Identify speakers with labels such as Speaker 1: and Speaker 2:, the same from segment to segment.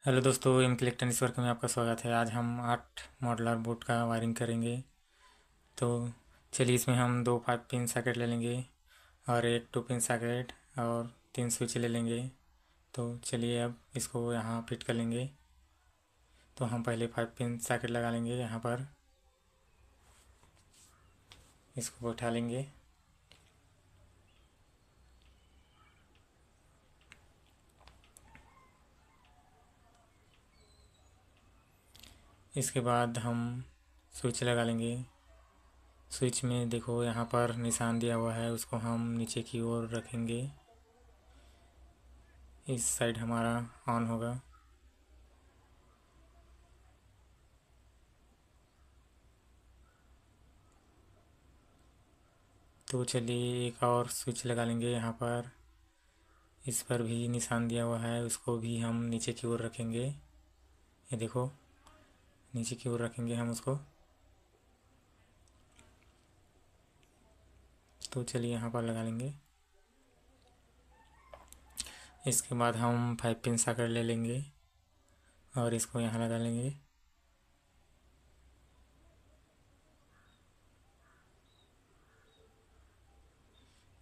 Speaker 1: Hello दोस्तों, M के electronics work में आपका स्वागत है। आज हम 8 मॉडलर बोर्ड का वायरिंग करेंगे। तो चलिए, इसमें हम दो 5 पिन सॉकेट ले लेंगे और एक 2 पिन सॉकेट और 3 स्विच ले लेंगे। तो चलिए अब इसको यहाँ फिट कर लेंगे। तो हम पहले 5 पिन सॉकेट लगा लेंगे यहाँ पर, इसको बैठा लेंगे। इसके बाद हम स्विच लगा लेंगे। स्विच में देखो यहाँ पर निशान दिया हुआ है, उसको हम नीचे की ओर रखेंगे। इस साइड हमारा ऑन होगा। तो चलिए एक और स्विच लगा लेंगे यहाँ पर। इस पर भी निशान दिया हुआ है, उसको भी हम नीचे की ओर रखेंगे। ये देखो, नीचे की ओर रखेंगे हम उसको। तो चलिए यहाँ पर लगा लेंगे। इसके बाद हम 5 पिन सॉकेट ले लेंगे और इसको यहाँ लगा लेंगे।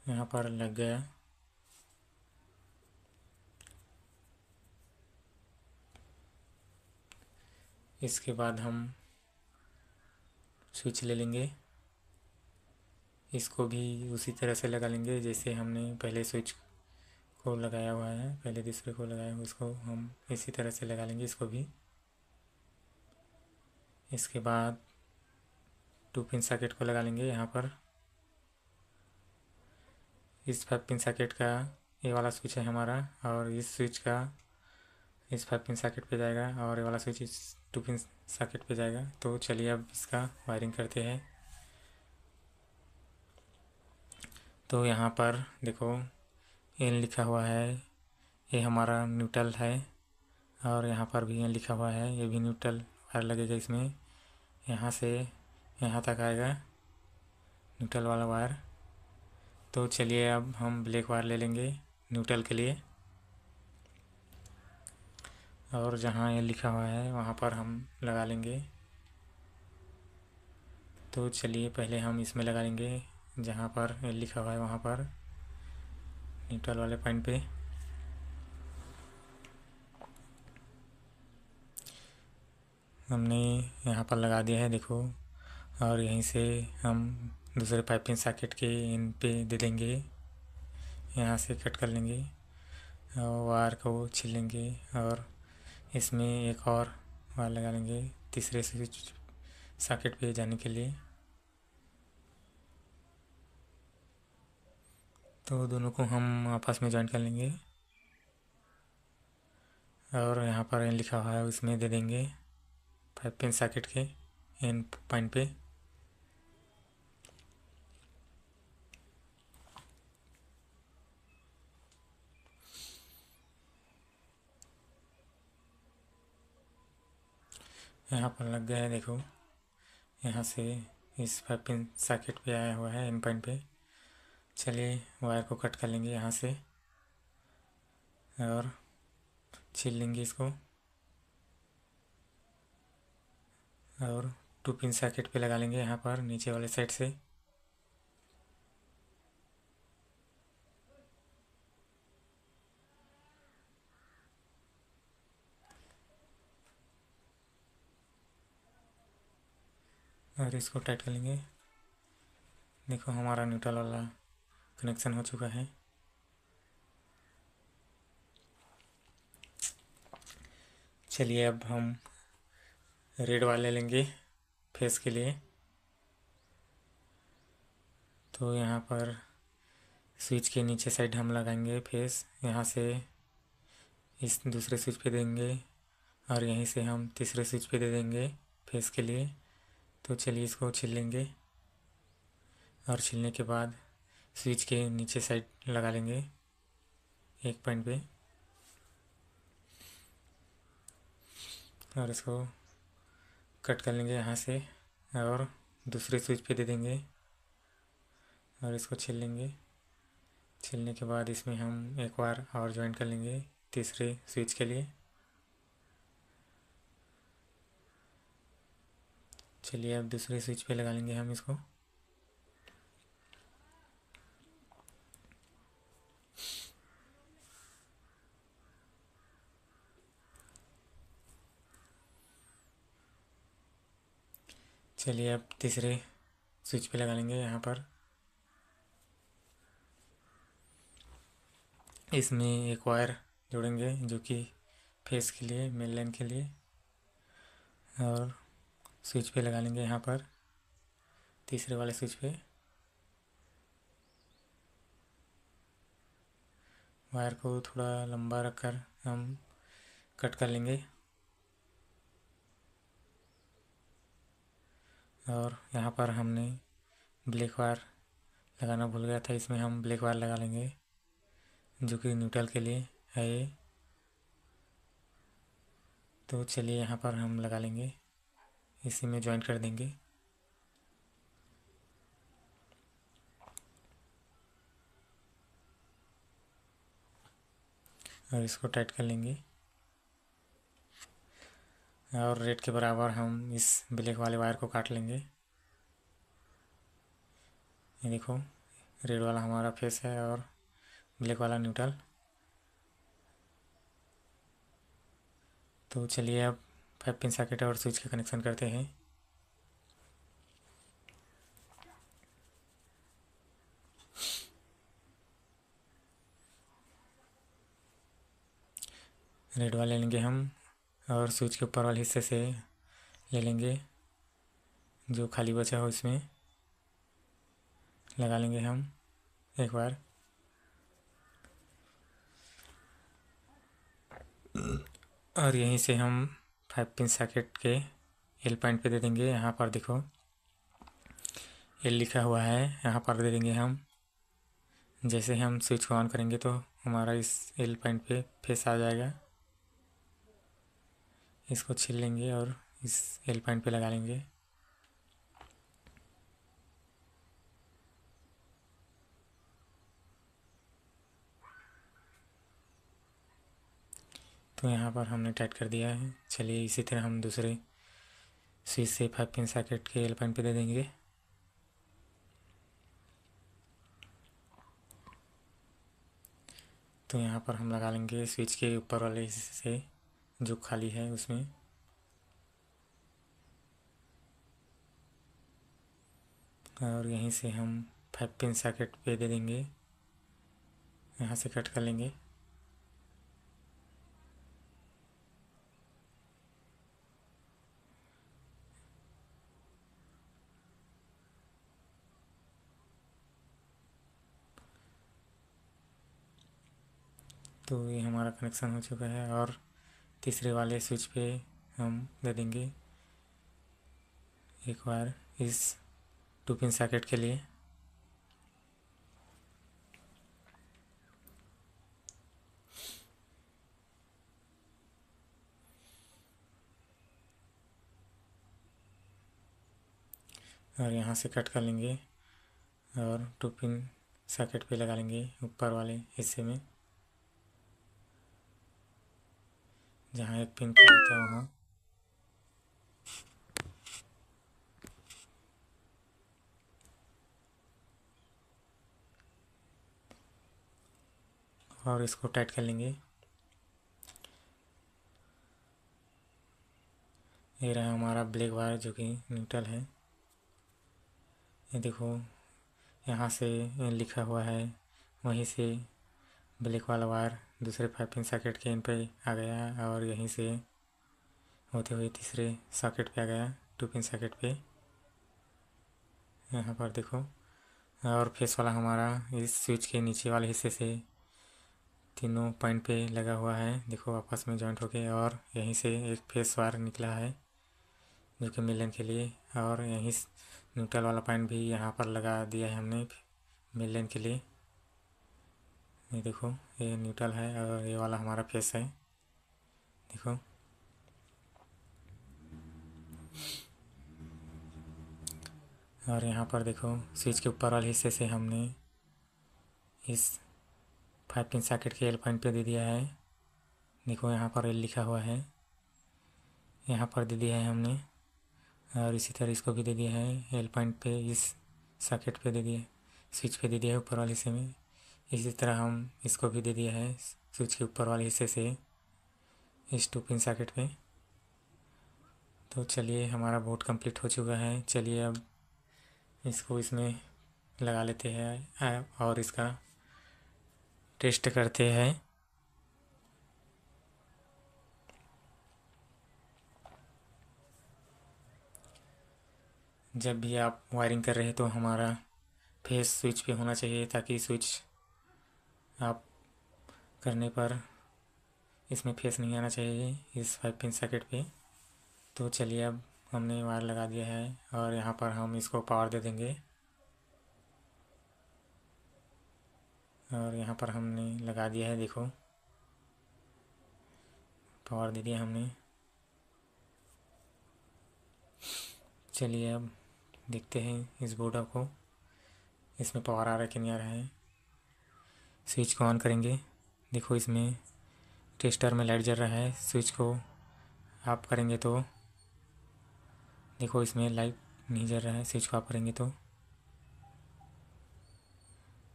Speaker 1: यहाँ पर लग गया। इसके बाद हम स्विच ले लेंगे, इसको भी उसी तरह से लगा लेंगे जैसे हमने पहले स्विच को लगाया हुआ है, पहले दूसरे को लगाया हुआ, उसको हम इसी तरह से लगा लेंगे इसको भी। इसके बाद 2 पिन सॉकेट को लगा लेंगे यहाँ पर। इस 5 पिन सॉकेट का ये वाला स्विच है हमारा, और इस स्विच का इस 5 पिन सॉकेट पे जाएगा और ये वाला स्विच इस 2 पिन सॉकेट पे जाएगा। तो चलिए अब इसका वायरिंग करते हैं। तो यहाँ पर देखो, एन लिखा हुआ है, ये हमारा न्यूट्रल है। और यहाँ पर भी एन लिखा हुआ है, ये भी न्यूट्रल वायर लगेगा इसमें। यहाँ से यहाँ तक आएगा न्यूट्रल वाला वायर। तो चलिए अब हम ब्लैक वायर ले लेंगे न्यूट्रल के लिए, और जहाँ ये लिखा हुआ है वहाँ पर हम लगा लेंगे। तो चलिए पहले हम इसमें लगा लेंगे जहाँ पर ये लिखा हुआ है, वहाँ पर न्यूट्रल वाले पॉइंट पे। हमने यहाँ पर लगा दिया है देखो, और यहीं से हम दूसरे पाइपिंग सॉकेट के इन पे दे देंगे। यहाँ से कट कर लेंगे और वायर को छील लेंगे, और इसमें एक और वायर लगा लेंगे तीसरे स्विच सॉकेट पे जाने के लिए। तो दोनों को हम आपस में जॉइन कर लेंगे, और यहाँ पर एन लिखा हुआ है उसमें दे देंगे 5 पिन सॉकेट के एन पॉइंट पे। यहाँ पर लग गया है देखो, यहाँ से इस 5 पिन सॉकेट पे आया हुआ है एन पॉइंट पे। चलिए वायर को कट कर लेंगे यहाँ से और छील लेंगे इसको, और 2 पिन सॉकेट पे लगा लेंगे यहाँ पर नीचे वाले साइड से। और इसको टाइट कर लेंगे। देखो हमारा न्यूट्रल वाला कनेक्शन हो चुका है। चलिए अब हम रेड वाले लेंगे फेस के लिए। तो यहाँ पर स्विच के नीचे साइड हम लगाएंगे फेस, यहाँ से इस दूसरे स्विच पे देंगे, और यहीं से हम तीसरे स्विच पे दे देंगे फेस के लिए। तो चलिए इसको छील लेंगे, और छीलने के बाद स्विच के नीचे साइड लगा लेंगे एक पॉइंट पे, और इसको कट कर लेंगे यहाँ से और दूसरे स्विच पे दे देंगे, और इसको छील लेंगे। छीलने के बाद इसमें हम एक बार और ज्वाइन कर लेंगे तीसरे स्विच के लिए। चलिए अब दूसरे स्विच पे लगा लेंगे हम इसको। चलिए अब तीसरे स्विच पे लगा लेंगे। यहाँ पर इसमें एक वायर जोड़ेंगे जो कि फेस के लिए, मेन लाइन के लिए, और स्विच पे लगा लेंगे। यहाँ पर तीसरे वाले स्विच पे वायर को थोड़ा लंबा रखकर हम कट कर लेंगे। और यहाँ पर हमने ब्लैक वायर लगाना भूल गया था, इसमें हम ब्लैक वायर लगा लेंगे जो कि न्यूट्रल के लिए है ये। तो चलिए यहाँ पर हम लगा लेंगे, इसी में ज्वाइन कर देंगे। और इसको टाइट कर लेंगे और रेड के बराबर हम इस ब्लैक वाले वायर को काट लेंगे। ये देखो, रेड वाला हमारा फेस है और ब्लैक वाला न्यूट्रल। तो चलिए अब 5 पिन सॉकेट और स्विच का कनेक्शन करते हैं। रेड वाले लेंगे हम और स्विच के ऊपर वाले हिस्से से ले लेंगे, जो खाली बचा हो इसमें लगा लेंगे हम एक बार। और यहीं से हम 5 पिन सॉकेट के एल पॉइंट पे दे देंगे। यहाँ पर देखो एल लिखा हुआ है, यहाँ पर दे देंगे हम। जैसे हम स्विच को ऑन करेंगे तो हमारा इस एल पॉइंट पे फेस आ जाएगा। इसको छील लेंगे और इस एल पॉइंट पे लगा लेंगे। तो यहाँ पर हमने टाइट कर दिया है। चलिए इसी तरह हम दूसरे स्विच से 5 पिन सॉकेट के एल पॉइंट पे दे देंगे। तो यहाँ पर हम लगा लेंगे स्विच के ऊपर वाले हिस्से से जो खाली है उसमें। और यहीं से हम 5 पिन सॉकेट पे दे देंगे, यहाँ से कट कर लेंगे। तो ये हमारा कनेक्शन हो चुका है। और तीसरे वाले स्विच पे हम दे देंगे एक बार इस 2 पिन सॉकेट के लिए। और यहाँ से कट कर लेंगे और 2 पिन सॉकेट पे लगा लेंगे ऊपर वाले हिस्से में, जहाँ एक पिन खाली था वहाँ। और इसको टाइट कर लेंगे। ये रहा हमारा ब्लैक वायर जो कि न्यूट्रल है। ये देखो यहाँ से लिखा हुआ है, वहीं से ब्लैक वाला वायर दूसरे 5 पिन सॉकेट के इन पे आ गया और यहीं से होते हुए तीसरे सॉकेट पे आ गया, 2 पिन सॉकेट पे। यहाँ पर देखो, और फेस वाला हमारा इस स्विच के नीचे वाले हिस्से से तीनों पॉइंट पे लगा हुआ है। देखो आपस में जॉइंट होके, और यहीं से एक फेस वायर निकला है जो कि मिलन के लिए। और यहीं न्यूट्रल वाला पॉइंट भी यहाँ पर लगा दिया है हमने मिलन के लिए। ये देखो, ये न्यूट्रल है और ये वाला हमारा फेस है। देखो, और यहाँ पर देखो स्विच के ऊपर वाले हिस्से से हमने इस 5 पिन सॉकेट के एल पॉइंट पे दे दिया है। देखो यहाँ पर एल लिखा हुआ है, यहाँ पर दे दिया है हमने। और इसी तरह इसको भी दे दिया है एल पॉइंट पे, इस सॉकेट पे दे दिया, स्विच पे दे दिया है ऊपर वाले हिस्से में। इसी तरह हम इसको भी दे दिया है स्विच के ऊपर वाले हिस्से से इस 2 पिन सॉकेट पे। तो चलिए हमारा बोर्ड कंप्लीट हो चुका है। चलिए अब इसको इसमें लगा लेते हैं और इसका टेस्ट करते हैं। जब भी आप वायरिंग कर रहे हैं तो हमारा फेस स्विच पे होना चाहिए, ताकि स्विच आप करने पर इसमें फेस नहीं आना चाहिए इस 5 पिन सॉकेट पे। तो चलिए अब हमने वायर लगा दिया है और यहाँ पर हम इसको पावर दे देंगे। और यहाँ पर हमने लगा दिया है, देखो पावर दे दिया हमने। चलिए अब देखते हैं इस बोर्ड को, इसमें पावर आ रहा है कि नहीं आ रहा है। स्विच को ऑन करेंगे, देखो इसमें टेस्टर में लाइट जल रहा है। स्विच को ऑफ करेंगे तो देखो इसमें लाइट नहीं जल रहा है। स्विच को ऑफ करेंगे तो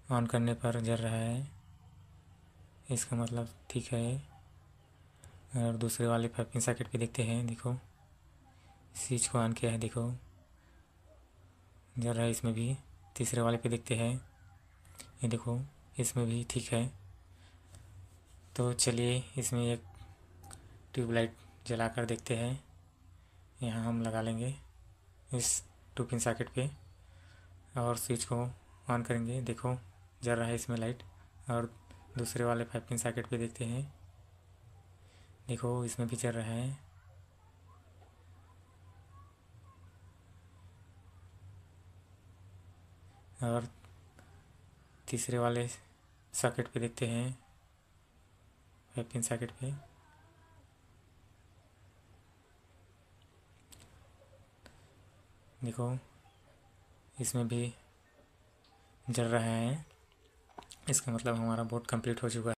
Speaker 1: ऑन करने पर जल रहा है, इसका मतलब ठीक है। और दूसरे वाले 5 पिन सॉकेट पे देखते हैं, देखो स्विच को ऑन किया है, देखो जल रहा है इसमें भी। तीसरे वाले पे देखते हैं, ये देखो इसमें भी ठीक है। तो चलिए इसमें एक ट्यूबलाइट जलाकर देखते हैं। यहाँ हम लगा लेंगे इस 2 पिन सॉकेट पे और स्विच को ऑन करेंगे, देखो जल रहा है इसमें लाइट। और दूसरे वाले 5 पिन सॉकेट पे देखते हैं, देखो इसमें भी जल रहा है। और तीसरे वाले सॉकेट पे देखते हैं, 5 पिन सॉकेट पे, देखो इसमें भी जल रहा है। इसका मतलब हमारा बोर्ड कंप्लीट हो चुका है।